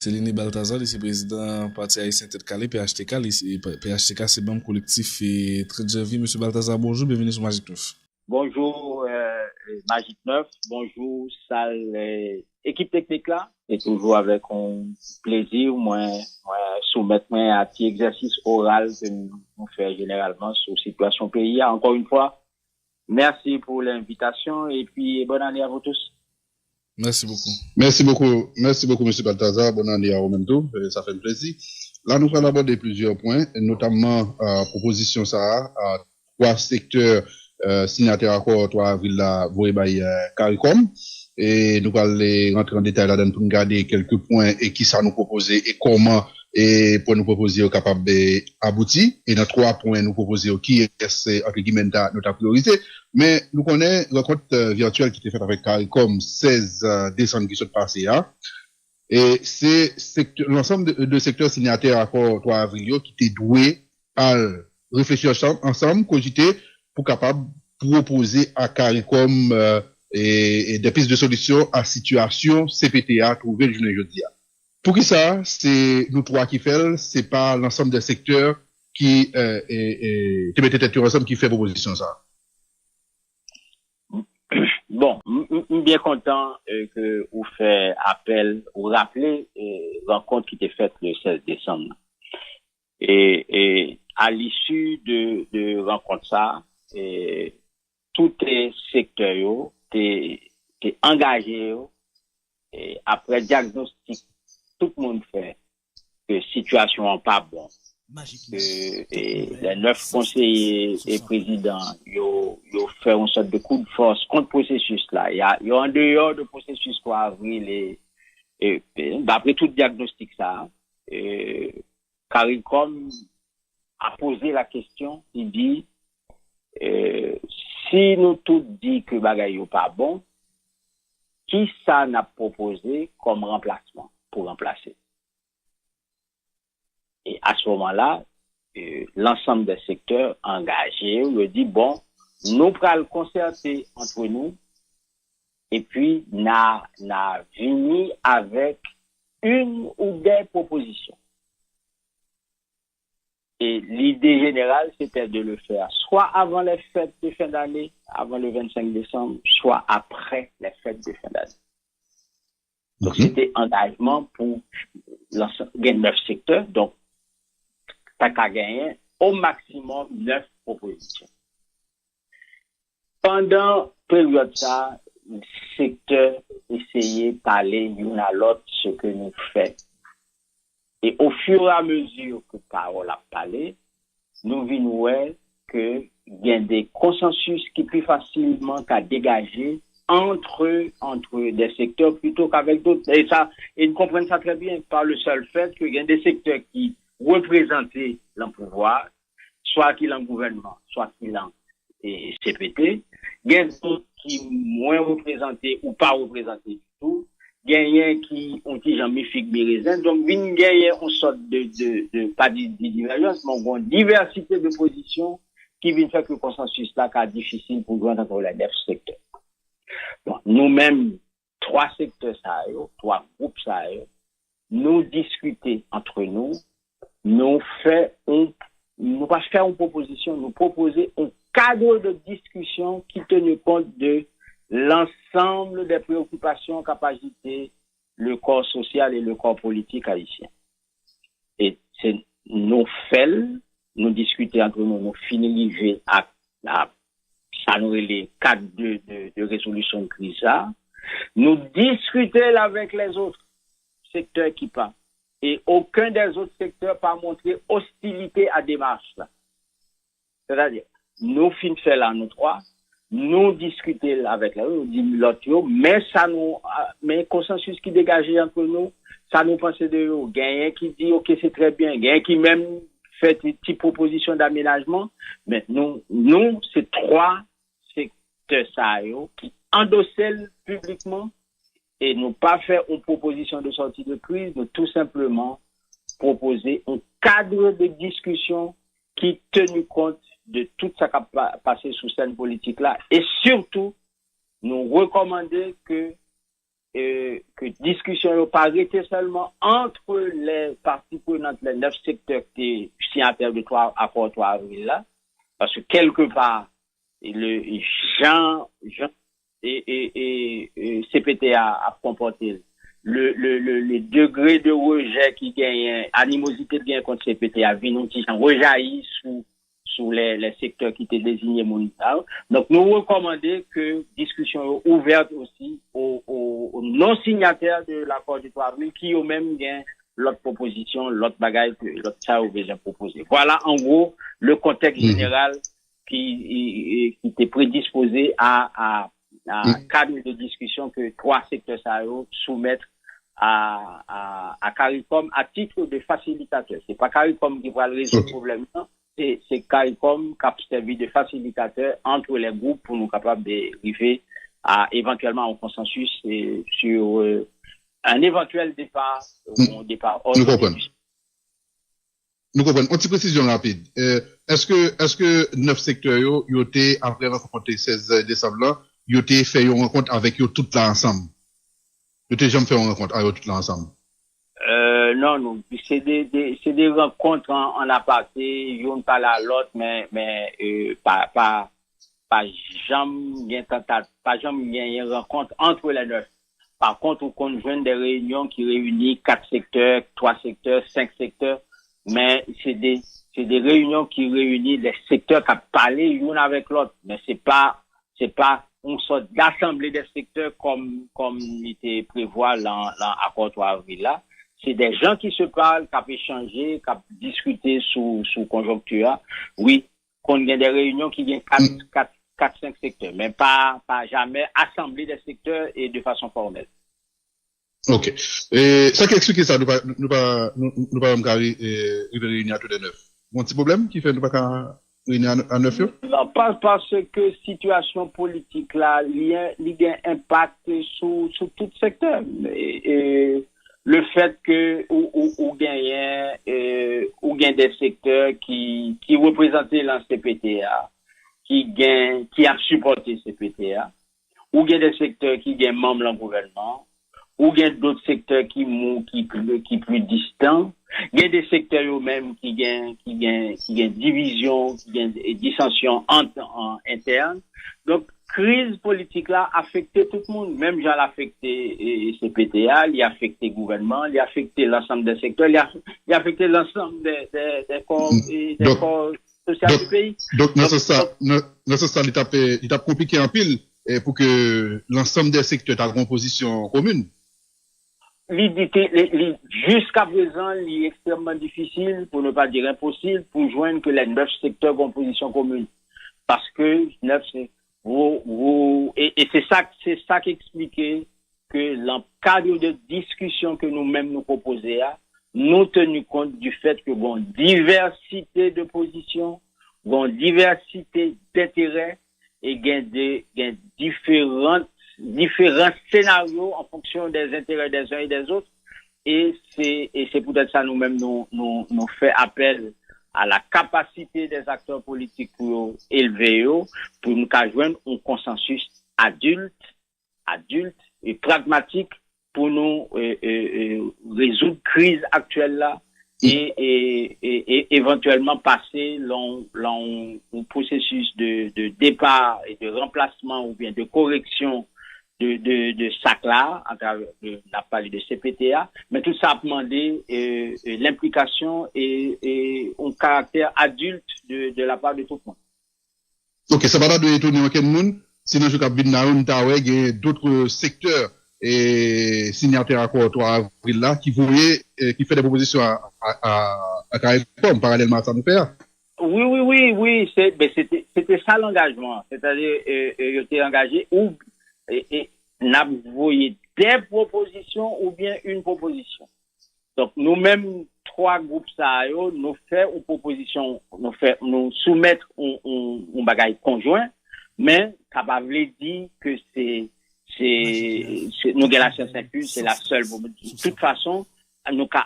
Céline Balthazar, ici président parti haïtien tête calé, PHTK, PHTK c'est bon collectif et très bien vie. Monsieur Balthazar, bonjour, bienvenue sur Magic 9. Bonjour Magic 9, bonjour salle équipe technique là, et toujours avec un plaisir moi soumettre moi à petit exercice oral que nous fait généralement sur situation pays. Encore une fois, merci pour l'invitation et puis bonne année à vous tous. Merci beaucoup. Merci beaucoup, Monsieur Balthazar. Bonne année à vous même tout. Ça fait plaisir. Là, nous allons aborder plusieurs points, notamment proposition ça à trois secteurs signataires accord 3 avril là, Vorebaï CARICOM. Et nous allons rentrer en détail là-dedans pour nous garder quelques points et qui ça nous proposer et comment et pour nous proposer au capable d'aboutir. Et dans 3 points, nous proposer qui est entre guillemets notre priorité. Mais nous connaissons la rencontre virtuelle qui était faite avec CARICOM 16 décembre qui s'est passé là. Et c'est l'ensemble de secteurs signataires accord 3 avril qui étaient doués à réfléchir ensemble, cogiter pour capable proposer à CARICOM et des pistes de solutions à situation CPTA trouvée le journée jeudi. Pour qui ça, c'est nous trois qui fait, c'est pas l'ensemble des secteurs qui te mettent tête ensemble qui fait proposition ça. Bon, bien content que vous fait appel, vous rappelez rencontre qui était faite le 16 décembre. Et à l'issue de rencontre ça, tous les secteurs t'es engagé et après diagnostic tout le monde fait que situation n'est pas bon. Et les 9 conseillers et présidents, ils ont fait une sorte de coup de force contre le processus là. Il y a en dehors de processus 3 avril et d'après tout diagnostic ça, CARICOM a posé la question, il dit, si nous tous dit que bagay yo pas bon, qui ça n'a proposé comme remplacement pour remplacer? Et à ce moment-là, l'ensemble des secteurs engagés le dit bon, nous pral concerter entre nous et puis n'a venu avec une ou des propositions. Et l'idée générale, c'était de le faire soit avant les fêtes de fin d'année, avant le 25 décembre, soit après les fêtes de fin d'année. Donc, c'était engagement pour gagner 9 secteurs. Donc, t'as qu'à gagner au maximum 9 propositions. Pendant période ça, le secteur essayait de parler l'une à l'autre ce que nous faisons. Et au fur et à mesure que parole a parlé, nous vîmes que il y a des consensus qui plus facilement qu'à dégager entre des secteurs plutôt qu'avec d'autres. Et ça, ils comprennent ça très bien par le seul fait qu'il y a des secteurs qui représentaient le pouvoir, soit qu'il en gouvernement, soit qu'il en CPT. Il y a d'autres qui moins représentés ou pas représentés du tout. Gagnent qui ont dit Jean-Michel Bérézin. Donc, vient gagner une sorte de pas de divergence, mais une diversité de positions qui vient faire que le consensus là, est difficile pour joindre entre les 9 secteurs. Donc, nous-mêmes, 3 secteurs ça, 3 groupes ça, nous discuter entre nous, nous pas faire une proposition, nous proposer un cadre de discussion qui tient compte de l'ensemble des préoccupations, capacités, le corps social et le corps politique haïtien. Et c'est nous faits, nous discuter entre nous, nous finir à ça nous les cadres de résolution de crise là, nous discuter avec les autres secteurs qui partent. Et aucun des autres secteurs pas montré hostilité à démarche là. C'est-à-dire, nous fin fait là, nous trois, nous discuter avec l'autre, mais ça nous, mais consensus qui dégageait entre nous, ça nous pensait de nous. Gagnant qui dit, ok, c'est très bien. Gagnant qui même fait une petite proposition d'aménagement. Mais nous, c'est 3 secteurs ça, qui endossaient publiquement et nous pas fait une proposition de sortie de crise, nous tout simplement proposer un cadre de discussion qui tenu compte de tout ça qui a passé sous scène politique là et surtout nous recommander que que discussion n'a pas été seulement entre les parties prenantes, les 9 secteurs qui sont signataires de 3 accords 3 avril là, parce que quelque part, le CPTA a comporté le degré de rejet qui gagne, animosité de gagne contre CPTA, vient qui rejaillit sous les secteurs qui étaient désignés mondiaux. Donc, nous recommandons que discussion ouverte aussi aux non-signataires de l'accord du 3 avril qui ont même gain l'autre proposition, l'autre bagaille que l'autre ça a déjà proposé. Voilà, en gros, le contexte général qui était prédisposé à cadre de discussion que 3 secteurs ça soumettent à CARICOM à titre de facilitateur. C'est pas CARICOM qui va résoudre le problème, non. C'est CARICOM qui a servi de facilitateur entre les groupes pour nous capables d'arriver à éventuellement un consensus sur un éventuel départ. Nous comprenons. Nous comprenons. Une petite précision rapide. Est-ce que 9 secteurs, ils ont été, après rencontrer 16 décembre là, ils ont été fait une rencontre avec eux toutes là ensemble? Ils ont été jamais fait une rencontre avec eux toutes là ensemble? Non. C'est des rencontres en aparté, ils ont pas à l'autre, mais pas jamais une rencontre entre les 9. Par contre, on conjoint des réunions qui réunissent 4 secteurs, 3 secteurs, 5 secteurs, mais c'est des réunions qui réunissent les secteurs qui parlent l'un avec l'autre, mais c'est pas une sorte d'assemblée des secteurs comme il était prévu dans l'accord 3 avril là. C'est des gens qui se parlent, qui ont échangé, qui ont discuté sous conjoncture. Oui, qu'on a des réunions qui viennent 4-5 secteurs, mais pas jamais assemblée des secteurs et de façon formelle. Ok. Et ça qui explique ça, nous pas réunir tous les 9. Mon petit problème qui fait nous pas réunir à 9? Non, pas parce que situation politique là, il y a un impact sur tout secteur. Et le fait que ou gagne des secteurs qui représentaient la CPTA, qui a supporté CPTA, ou gagne des secteurs qui gagnent membres dans le gouvernement, ou gagne d'autres secteurs qui plus distants, gagne des secteurs eux-mêmes qui gagnent division, qui gagnent dissension interne. Donc crise politique là affecté tout le monde, même j'en affecté CPTA, il a affecté le gouvernement, il a affecté l'ensemble des secteurs, il a affecté l'ensemble des corps sociaux du pays. Donc dans ce stade il a compliqué en pile pour que l'ensemble des secteurs aient une composition commune. Jusqu'à présent, il est extrêmement difficile, pour ne pas dire impossible, pour joindre que les 9 secteurs composition commune. Parce que 9 c'est et c'est ça qui expliquait que dans le cadre de discussion que nous-mêmes nous proposions, nous tenu compte du fait que bon diversité de positions, bon diversité d'intérêts et gain différents scénarios en fonction des intérêts des uns et des autres. Et c'est peut-être ça nous-mêmes nous fait appel à la capacité des acteurs politiques pour élever pour nous joindre un consensus adulte et pragmatique pour nous résoudre crise actuelle là et éventuellement passer un processus de départ et de remplacement ou bien de correction de SACLA à travers la parole de CPTA, mais tout ça a demandé l'implication et un caractère adulte de la part de tout le monde. Ok, ça va pas de étonner aucun monde, sinon je cap Binaoun Tawe, il y a d'autres secteurs et signataires accord 3 avril là qui fait des propositions à CARICOM parallèlement à ça nous faire. Oui, c'était ça l'engagement, c'est-à-dire il était engagé ou et n'a envoyé des propositions ou bien une proposition. Donc nous-mêmes 3 groupes ça nous fait une proposition, nous soumettre un bagage conjoint, mais ça va dire que c'est nous la science infuse, c'est la seule. De toute façon,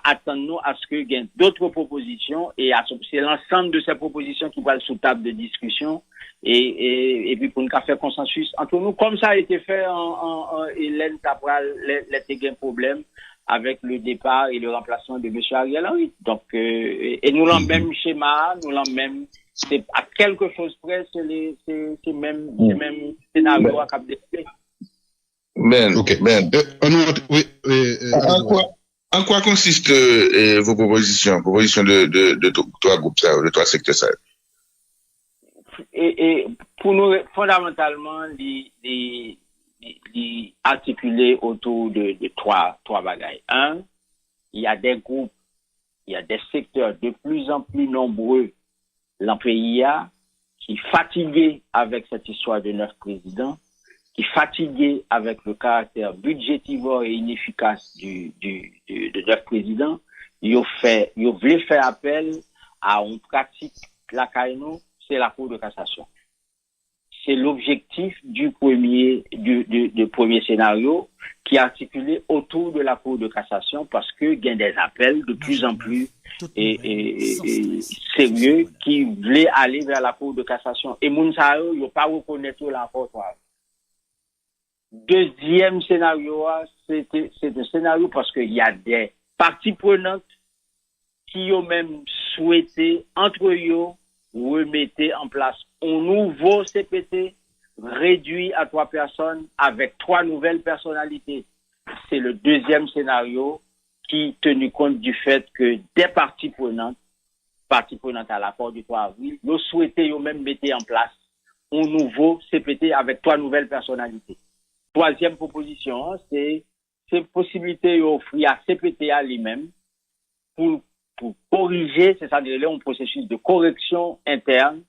attendre à ce qu'il y ait d'autres propositions et c'est l'ensemble de ces propositions qui va être sous table de discussion et puis pour nous faire consensus entre nous comme ça a été fait en Hélène Cabral les problème avec le départ et le remplacement de M. Ariel Henry. Donc et nous l'avons même schéma, nous l'avons même c'est à quelque chose près c'est même scénario à cap de En quoi consiste vos propositions de trois groupes, de trois secteurs ça? Et pour nous, fondamentalement, les articuler autour de trois bagailles. Un, il y a des groupes, il y a des secteurs de plus en plus nombreux dans le pays qui fatigués avec cette histoire de 9 présidents, qui fatigués avec le caractère budgétivore et inefficace de 9 présidents, ils voulaient faire appel à une pratique la CAINO, c'est la Cour de cassation. C'est l'objectif du premier scénario qui est articulé autour de la Cour de cassation parce que il y a des appels de plus en plus sérieux qui voulaient aller vers la Cour de cassation. Et Mounsao, il n'y a pas reconnaître la Cour. Deuxième scénario, c'est un scénario parce qu'il y a des parties prenantes qui ont même souhaité, entre eux, remettre en place un nouveau CPT réduit à 3 personnes avec 3 nouvelles personnalités. C'est le deuxième scénario qui tenu compte du fait que des parties prenantes à l'accord du 3 avril, nous souhaitaient même mettre en place un nouveau CPT avec 3 nouvelles personnalités. Troisième proposition, c'est possibilité d'offrir à CPT à lui-même pour corriger, c'est-à-dire un processus de correction interne,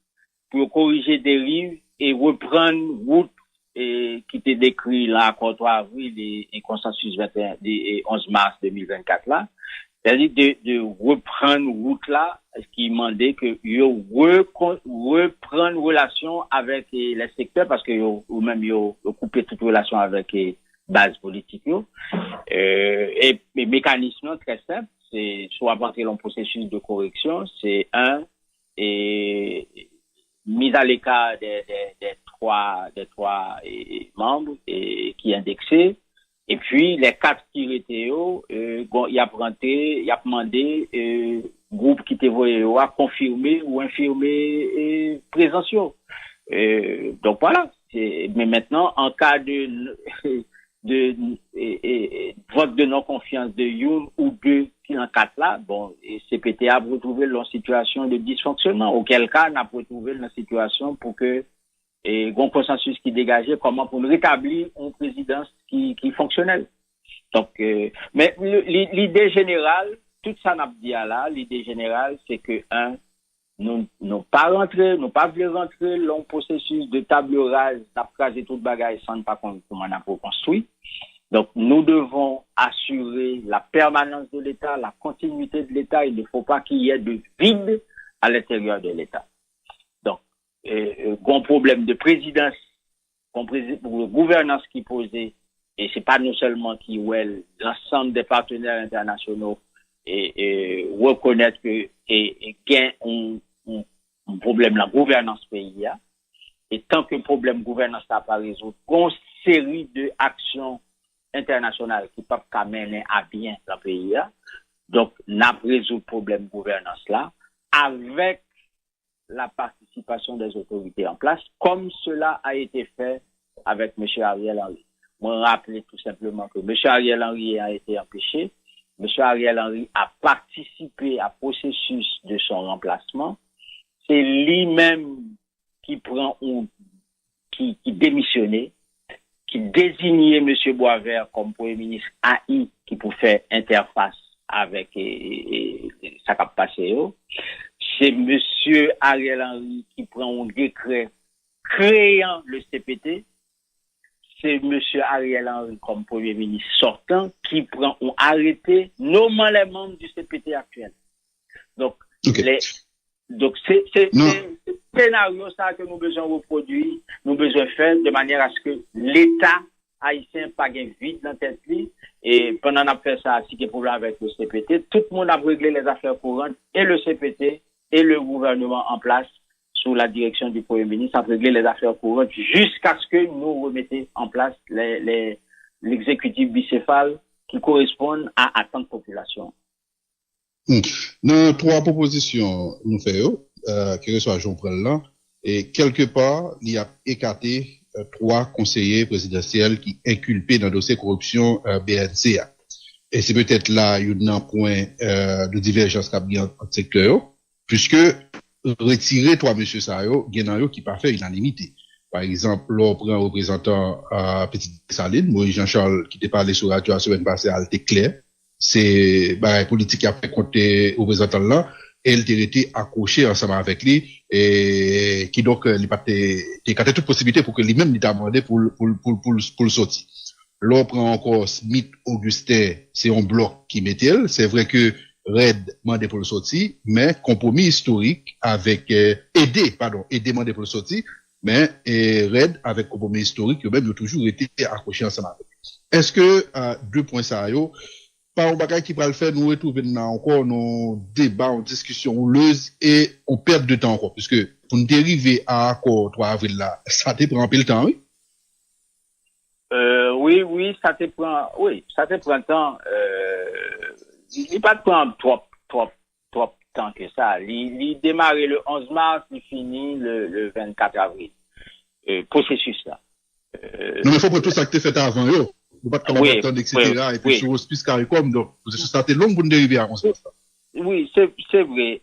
pour corriger dérives et reprendre route qui était décrit là, accord 3 avril et consensus 21 et 11 mars 2024 là. C'est-à-dire de reprendre route là, ce qui demandait que reprendre relation avec les secteurs parce que ou même couper toute relation avec les bases politiques et les mécanismes très simples, c'est soit rentrer dans le processus de correction, c'est mise à l'écart des trois membres qui indexés. Et puis, les 4 qui étaient, il a demandé, groupe qui était voyé, à confirmer ou infirmer, présence. Donc voilà. Mais maintenant, en cas de vote de non-confiance de Youn ou de qui en 4 là, bon, CPT a retrouvé leur situation de dysfonctionnement. Auquel cas, on a retrouvé la situation pour que et un consensus qui dégageait comment pour rétablir une présidence qui fonctionnelle. Donc, mais l'idée générale, tout ça n'a pas dit là, l'idée générale, c'est que nous pas voulu rentrer dans le processus de table rase, d'appraser toute bagaille sans pas comment on a construit. Donc, nous devons assurer la permanence de l'État, la continuité de l'État. Il ne faut pas qu'il y ait de vide à l'intérieur de l'État. Grand problème de présidence, pour gouvernance qui posait, et c'est pas non seulement qui l'ensemble des partenaires internationaux et reconnaître que et gain un problème la gouvernance pays et tant que problème gouvernance n'a pas résolu, une série de actions internationales qui peuvent mener à bien le pays donc n'a résolu le problème gouvernance là avec la participation des autorités en place, comme cela a été fait avec M. Ariel Henry. Moi, rappeler tout simplement que M. Ariel Henry a été empêché. M. Ariel Henry a participé au processus de son remplacement. C'est lui-même qui qui démissionnait, qui désignait M. Boisvert comme Premier ministre AI, qui pour faire interface avec ça qui passé. C'est M. Ariel Henry qui prend un décret créant le CPT. C'est M. Ariel Henry comme Premier ministre sortant qui prend un arrêté nommant les membres du CPT actuel. Donc, c'est scénario ça que nous besoin reproduire, nous besoin faire de manière à ce que l'État haïtien pas gain vide dans tête Et pendant qu'on a fait ça, si il y a problème avec le CPT, tout le monde a réglé les affaires courantes, et le CPT, et le gouvernement en place, sous la direction du Premier ministre, a réglé les affaires courantes jusqu'à ce que nous remettions en place l'exécutif bicéphale qui correspondent à attentes population. Dans trois propositions, nous faisons, que ce soit Jean-Paul là, et quelque part, il y a écarté trois conseillers présidentiels qui inculpés dans le dossier corruption BNCA. Et c'est peut-être là, il y a un point de divergence qu'il y a entre secteurs, puisque retirer trois monsieur Sayo, il y en a qui pas fait unanimité. Par exemple, l'on prend un représentant Petite Saline, Moïse Jean-Charles, qui était parlé sur radio la semaine passée, elle était clair. C'est politique qui a fait compter représentant là, et elle était été accroché ensemble avec lui, et qui donc, il a toute possibilité pour que lui-même il t'a demandé pour le sortir. L'on prend encore Smith Augustin, c'est un bloc qui mettait elle. C'est vrai que Red demandé pour le sortir, mais compromis historique avec, aider demandé pour le sortir, mais Red avec compromis historique, eux-mêmes, ils ont toujours été accrochés ensemble avec. Est-ce que, deux points ça, par un bagage qui va le faire, nous retrouver encore nos débats, en discussion houleuse et on perd de temps encore, puisque pour nous dériver à accord 3 avril là, ça te prend un peu le temps, oui? Oui, ça te prend le temps, il pas de prendre trop temps que ça. Il démarre le 11 mars, il finit le 24 avril. Processus là. Non, mais faut pas tout ça que tu fait avant, yo. Vous pas comment attendre, etc. Et puis, sur hospice CARICOM, donc, ça a été long pour nous dériver à ça. Oui, c'est vrai.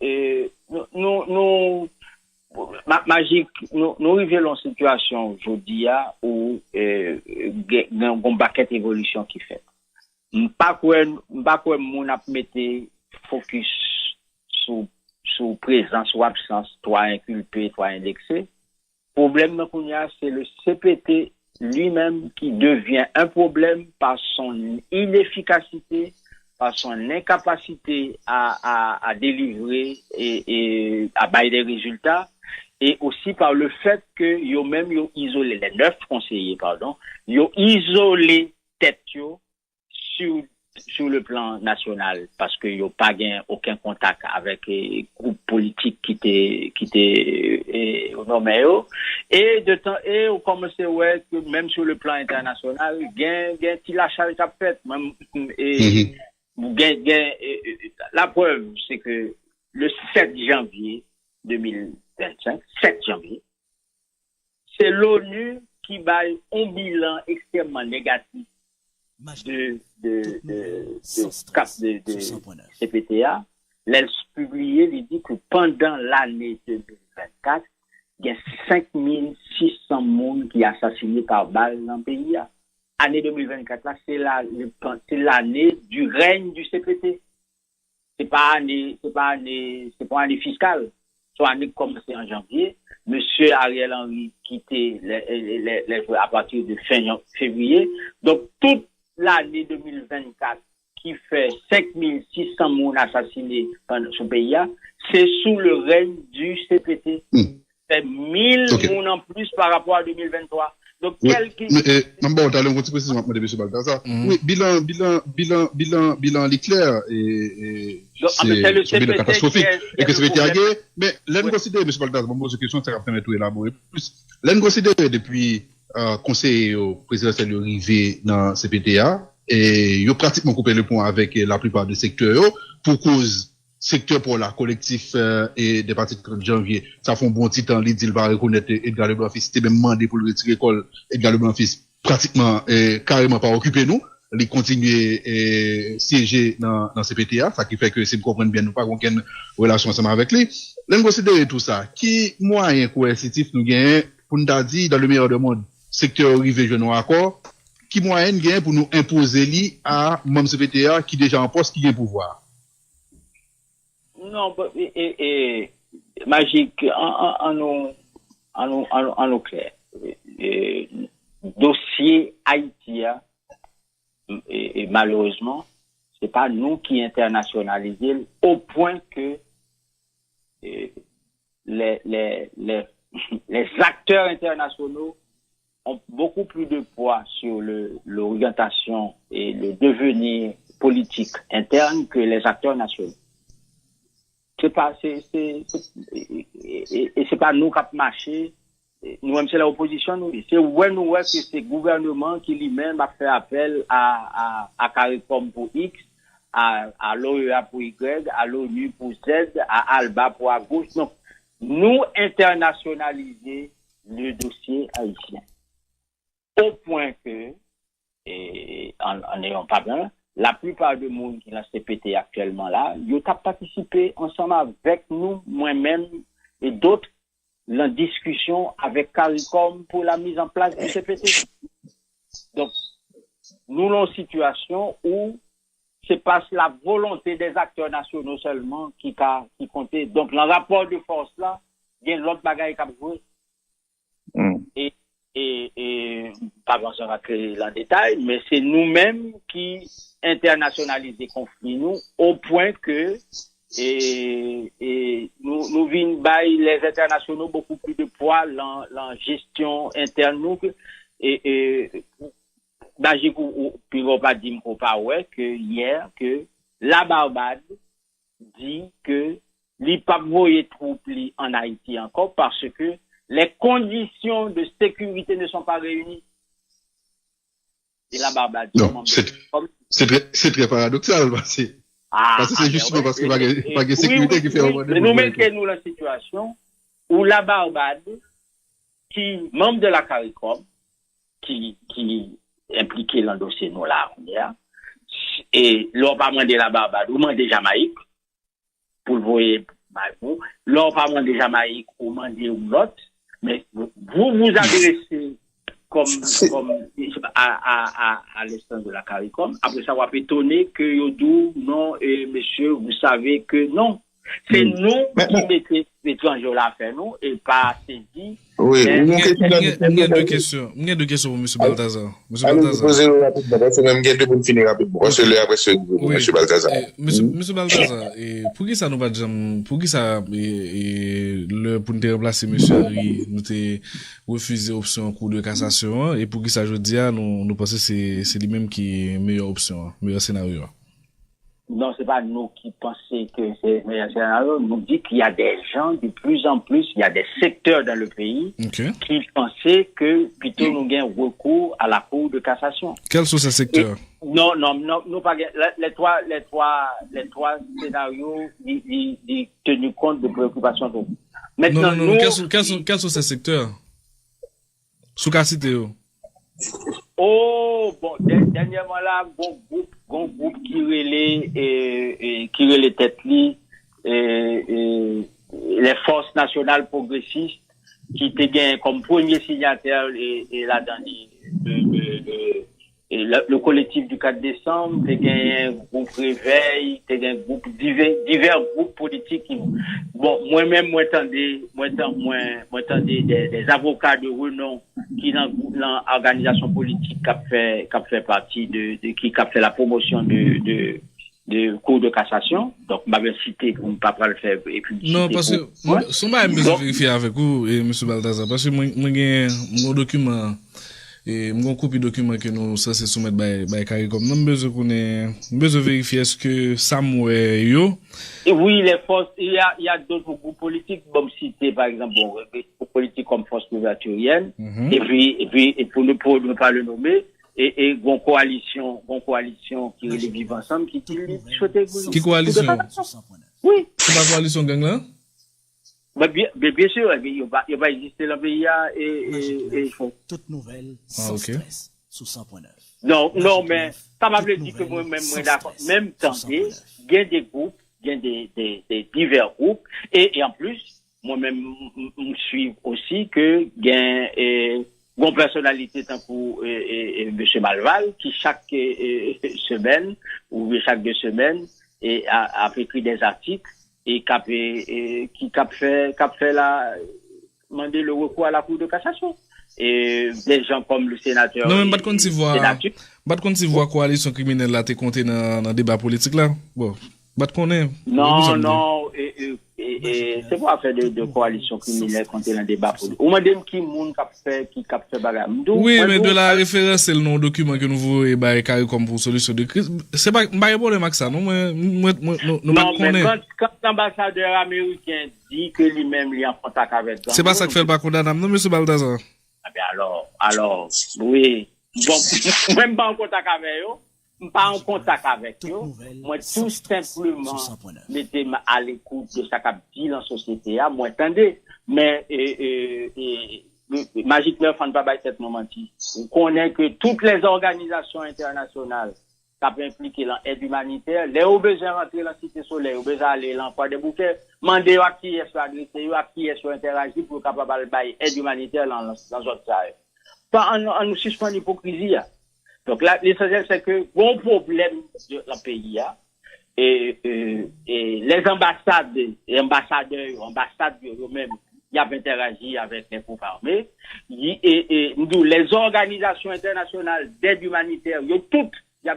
Magique, nous révélons une situation aujourd'hui où, il y a une baquette évolution qui fait. Pas quoi, mon a mettre focus sous présence ou absence, toi inculpé, toi indexé. Problème qu'on y a, c'est le CPT lui-même qui devient un problème par son inefficacité, par son incapacité à délivrer et à bailler des résultats, et aussi par le fait que yo même yo isolé les 9 conseillers, yo isolé tête yo sur le plan national parce que yo pas gain aucun contact avec les groupes politiques qui étaient nommés et de temps et on commence ouais que même sur le plan international gain ti la charge qu'a fait même et la preuve c'est que le 7 janvier 2025 7 janvier c'est l'ONU qui baille un bilan extrêmement négatif de CPTA, l'elle publié, il dit que pendant l'année 2024, il y a 5600 personnes qui sont assassinées par balle dans le pays. Année 2024, là, c'est l'année du règne du CPT. C'est pas année fiscale. Soit année commencée en janvier. Monsieur Ariel Henry quitté à partir de fin février. Donc, toute l'année 2024 qui fait 5600 personnes assassinées dans ce pays, c'est sous le règne du CPT. C'est 1000 personnes en plus par rapport à 2023. Donc, bon, t'as un petit précision, M. Balthazar. Oui, bilan l'éclair et c'est le CPT catastrophique. Et que CPT a gagné. Mais, l'en considère, M. Balthazar, bon, pose une question, ça va permettre de élaborer plus. L'en considère depuis, conseiller au président de arrivé dans CPTA et il a pratiquement coupé le pont avec la plupart des secteurs pour cause secteur pour la collectif et des partis de 30 janvier ça font bon petit temps il dit il va reconnaître Edgar Leblanc-Fils c'était même demandé pour le retirer école Edgar Leblanc-Fils pratiquement carrément pas occupé nous il continue siéger dans CPTA ça qui fait que si vous comprenez bien nous pas aucune relation ensemble avec lui l'on considère tout ça qui moyen coercitif nous gagne pour nous dire dans le meilleur des mondes secteur arrivé je nous accord qui moyen gagne pour nous imposer lui à membre CPTA qui déjà en poste qui a pouvoir. Non, magique en nous clair. Dossier Haïti et malheureusement c'est pas nous qui internationalisons au point que les acteurs internationaux ont beaucoup plus de poids sur l'orientation et le devenir politique interne que les acteurs nationaux. C'est pas nous qui avons marché. Nous-mêmes, c'est l'opposition, c'est nous que c'est le gouvernement qui lui-même a fait appel à CARICOM pour X, à l'OEA pour Y, à l'ONU pour Z, à ALBA pour à gauche. Donc, nous internationaliser le dossier haïtien. Au point que, en n'ayant pas bien, la plupart du monde qui l'a CPT actuellement là, ils ont participé ensemble avec nous, moi-même et d'autres, la discussion avec CARICOM pour la mise en place du CPT. Donc, nous avons une situation où c'est pas la volonté des acteurs nationaux seulement qui comptait. Donc, le rapport de force là, il y a l'autre bagaille qui a joué. Et pas besoin de rentrer dans le détail, mais c'est nous-mêmes qui internationalisons les conflits, nous, au point que nous venons les internationaux beaucoup plus de poids dans la gestion interne nous j'ai puis on va dire que hier que la Barbade dit que les pas voyer troupes en Haïti encore parce que les conditions de sécurité ne sont pas réunies. Et la Barbade non, c'est très paradoxal parce que c'est justement parce qu'il n'y a pas de sécurité qui fait au moins de nous mettons la situation où la Barbade, qui membre de la CARICOM, qui impliqué dans le dossier nous là, et l'on pas demandé la Barbade, ou demandé Jamaïque, pour le voyer, l'on pas demandé Jamaïque, ou demandé l'autre, mais vous adressez comme à l'instance de la CARICOM. Après ça, on va étonner que Yodou, non, et monsieur, vous savez que non. C'est nous qui mettons l'étranger là à faire nous, et pas saisi. Oui, il y a deux questions pour M. Balthazar. M. Balthazar. M. Balthazar, pour qui ça nous va dire, pour qui ça, pour nous remplacer M. Henry, nous avons refusé l'option en cours de cassation, et pour qui ça, je dis, nous pensons que c'est lui-même qui est meilleure option, meilleur scénario. Non, c'est pas nous qui pensons que c'est le meilleur scénario. Nous dit qu'il y a des gens, de plus en plus, il y a des secteurs dans le pays qui pensaient que plutôt nous gagnons recours à la Cour de cassation. Quels sont ces secteurs? Non, nous pas les trois scénarios, ils tenus compte de préoccupations de nous. Maintenant, non, quels sont ces secteurs? Sous quelle cité? Oh, bon, dernièrement là, bon groupe qui relait tête li, les forces nationales progressistes, qui te gagnent comme premier signataire, et là-dedans, le collectif du 4 décembre, te gagnent un groupe Réveil, te gagnent divers groupes politiques qui, bon, moi-même, moi, attendez des avocats de renom qui dans l'organisation politique qui a fait partie qui a fait la promotion de cours de cassation. Donc, m'avait cité pour ne pas le faire et publicité. Non, parce que, si on m'a vérifier avec vous, M. Balthazar, parce que moi, mon document, et mon copie document que nous censés soumettre by CARICOM, nous besoin vérifier est-ce que Samuel yo. Et oui, les forces, il y a d'autres groupes politiques, comme citer par exemple, politiques comme Force Couverturienne, et pour ne pas le nommer, et bon coalition qui les vivent ensemble, qui souhaitait. Qui coalition? Oui. C'est la coalition gang là? Bien sûr, il va exister dans le pays et toute nouvelle sans stress sous 100.9. Non, mais ça m'a dit que moi-même, d'accord. Même temps, il y a des groupes, il y a des divers groupes, et en plus, moi-même, je suis aussi que il y a une personnalité tant pour M. Malval, qui chaque semaine, ou chaque 2 semaines, a écrit des articles, et qui a fait demander le recours à la Cour de cassation. Et des gens comme le sénateur. Non, mais pas de si voir coalition criminelle là, t'es compté dans le débat politique là. Bon, pas de connaître. Non, et c'est pour faire de coalition criminelle quand il y a un débat politique. Ou madame qui moun qui fait bagarre. Oui, mais de la référence, c'est le nom document que nous voulons et comme pour solution de crise. C'est pas un problème avec ça, non? Non, mais quand l'ambassadeur américain dit que lui-même il est en contact avec eux. C'est pas ça que fait le pas condamnable, non, monsieur Balthazar? Ah ben alors, oui. Bon, même pas en contact avec eux. Pas en contact avec eux. Moi, tout simplement, mettez à l'écoute de ça qu'a dit dans la société. Moi, attendez. Mais, Magic 9, on ne va pas être menti. On connaît que toutes les organisations internationales qui ont impliqué dans l'aide humanitaire, les ont besoin de rentrer dans la Cité Soleil, ont besoin d'aller dans l'emploi des bouquets, demander à qui est-ce agressé, à qui est-ce interagi pour capable de aide humanitaire dans notre sahel. Pas en nous suspend l'hypocrisie. Donc là, l'essentiel, c'est que, bon problème de la pays, et les ambassades, et ambassadeurs, eux-mêmes, ils ont interagi avec les groupes armés, et les organisations internationales d'aide humanitaire, ils ont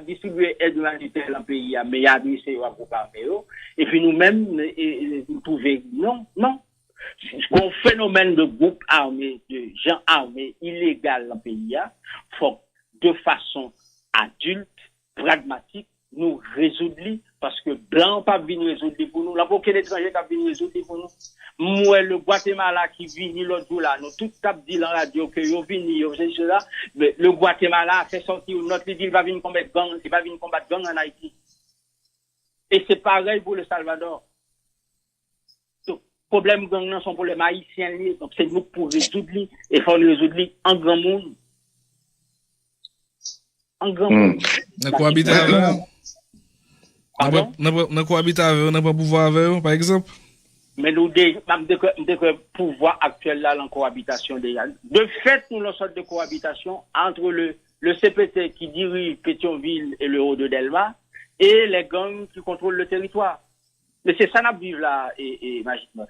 distribué aide humanitaire dans le pays, mais ils ont adressé aux groupes armés, et puis nous-mêmes, nous trouvons, non. Un phénomène de groupes armés, de gens armés illégaux dans le pays, faut de façon adulte, pragmatique, nous résoudre, parce que blanc pas venir résoudre pour nous. Là, aucun étranger qui venir résoudre pour nous. Moi, le Guatemala qui vient l'autre jour là, nous tout tap dit dans la radio que yo vini, yo c'est cela, mais le Guatemala a fait sortir notre ville va venir combattre gang, il va venir combattre gang en Haïti. Et c'est pareil pour le Salvador. Donc, problème gang non sont problème haïtien lié, donc c'est nous pour résoudre et faut le résoudre en grand monde. En grand monde. N'a cohabiter avec n'a cohabiter avec n'a pas pouvoir avec eux, par exemple. Mais nous de pouvoir actuel là en cohabitation déjà. De fait, nous avons sorte de cohabitation entre le CPT qui dirige Pétionville et le Haut de Delma et les gangs qui contrôlent le territoire. Mais c'est ça nous vivons là et magiquement.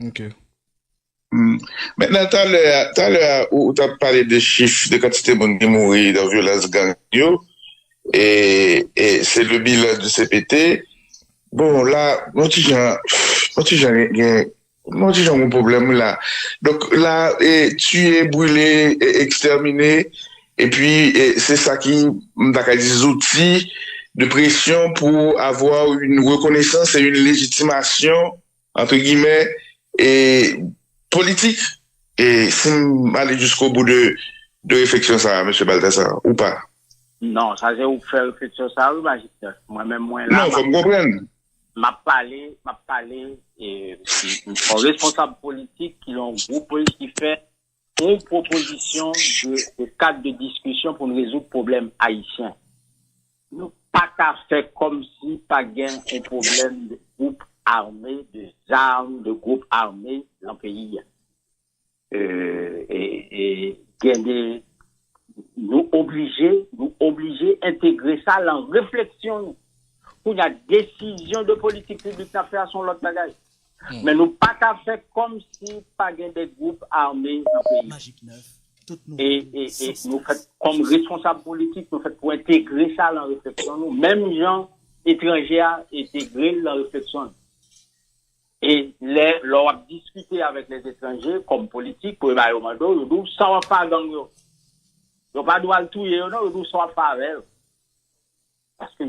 OK. Maintenant, t'as l'heure où t'as parlé de chiffres, de quantité de monde qui mourit dans violence gang, et c'est le bilan du CPT. Bon, là, mon petit Jean, un problème là. Donc, là, tué, brûlé, exterminé, et puis, c'est ça qui, des outils de pression pour avoir une reconnaissance et une légitimation, entre guillemets, et politique. Et si aller jusqu'au bout de réflexion ça, M. Balthazar, ou pas? Non, ça c'est où faire réflexion ça, oui, magistrat. Moi-même, moi, là. Non, faut me comprendre. M'a parlé, et un responsable politique qui ont un groupe politique qui fait une proposition de cadre de discussion pour nous résoudre le problème haïtien. Nous pas qu'à faire comme si pas gain un problème de groupe armé, de armes, de groupes armés dans le pays. Et gagner, nous obliger intégrer ça dans la réflexion. Pour la décision de politique publique à faire son l'autre bagage. Mais nous pas qu'à faire comme si pas gain des groupes armés dans le pays. Et nous fait comme responsable politique, nous fait pour intégrer ça dans la réflexion. Nous, même gens étrangers à intégrer la réflexion. Et leur a discuté avec les étrangers comme politique pour évaluer au mando, ils disent ça va pas gang yo. Ils pas droit tout yo non, ils disent ça va pas avec. Parce que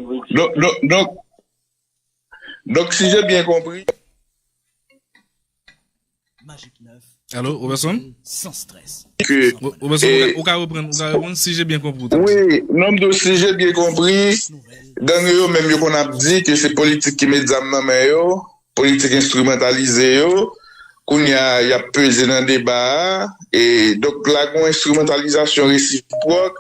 donc, si j'ai bien compris. Magic 9. Allô, Robertson? Sans stress. Robertson, on va reprendre si j'ai bien compris. Oui, non, si j'ai bien compris, dans eux, même qu'on a dit que c'est politique qui met des âmes dans main, politique instrumentalisée, qu'on y a pesé dans le débat, et donc la instrumentalisation réciproque.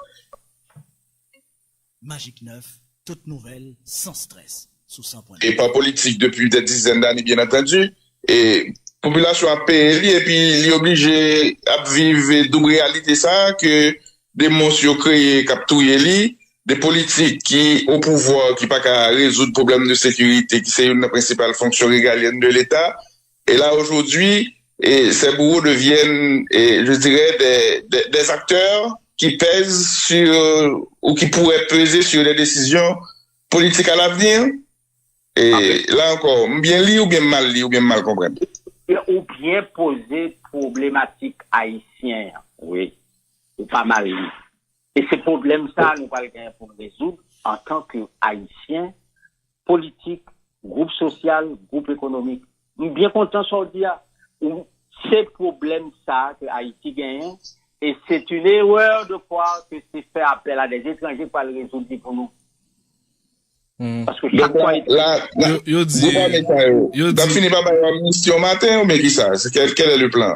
Magic 9. Toute nouvelle, sans stress, sous 100.9. Et pas politique depuis des dizaines d'années, bien entendu. Et population a payé, et puis il est obligé à vivre double réalité ça, que des monstres créés, capturés, des politiques qui, au pouvoir, qui pas qu'à résoudre le problème de sécurité, qui c'est une des principales fonctions régaliennes de l'État. Et là, aujourd'hui, ces bourreaux deviennent, je dirais, des acteurs qui pèsent sur, ou qui pourraient peser sur les décisions politiques à l'avenir. Et là encore, bien li ou bien mal comprendre. Ou bien poser problématique haïtienne, oui, ou pas mal li. Et ces problèmes ça, nous allons gagner pour résoudre en tant que haïtien, politique, groupe social, groupe économique. Nous bien content sur dire où ces problèmes ça que Haïti gagne, et c'est une erreur de croire que c'est faire appel à des étrangers pour le résoudre pour nous. Parce que chaque fois, yo dit, t'as fini par avoir amnistie au matin ou bien qui ça? Quel est le plan?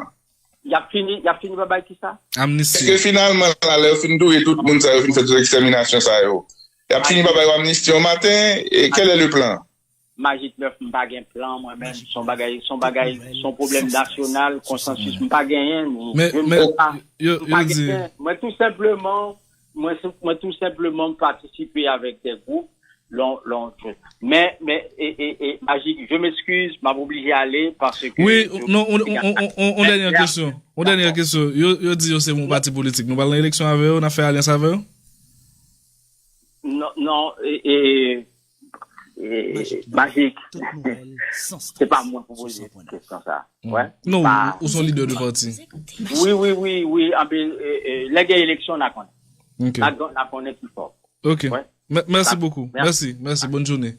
il a fini par qui ça? amnistie. Est-ce que finalement, là, le fin d'où et tout le monde ça, fait toute l'extermination ça, yo. Il a fini par avoir amnistie au matin et quel est le plan? Magic 9, m'pas gain plan, moi-même, son problème national, consensus, m'pas gain, Mais, yo dit, moi tout simplement participer avec des groupes, mais, Magic, je m'excuse, m'a obligé à aller parce que. oui, non, on dernière question. On dernière question. Yo dit, yo c'est mon parti politique. Nous parlons d'élection avec eux, on a fait alliance avec eux? Non, Magic, c'est pas moi pour poser cette question ça. Ouais. Non, ou son leader de parti. Oui. Les gars élections, on a connaît. Ok. On a connaît plus fort. Ok. Ouais. Merci beaucoup. Merci. Bonne journée.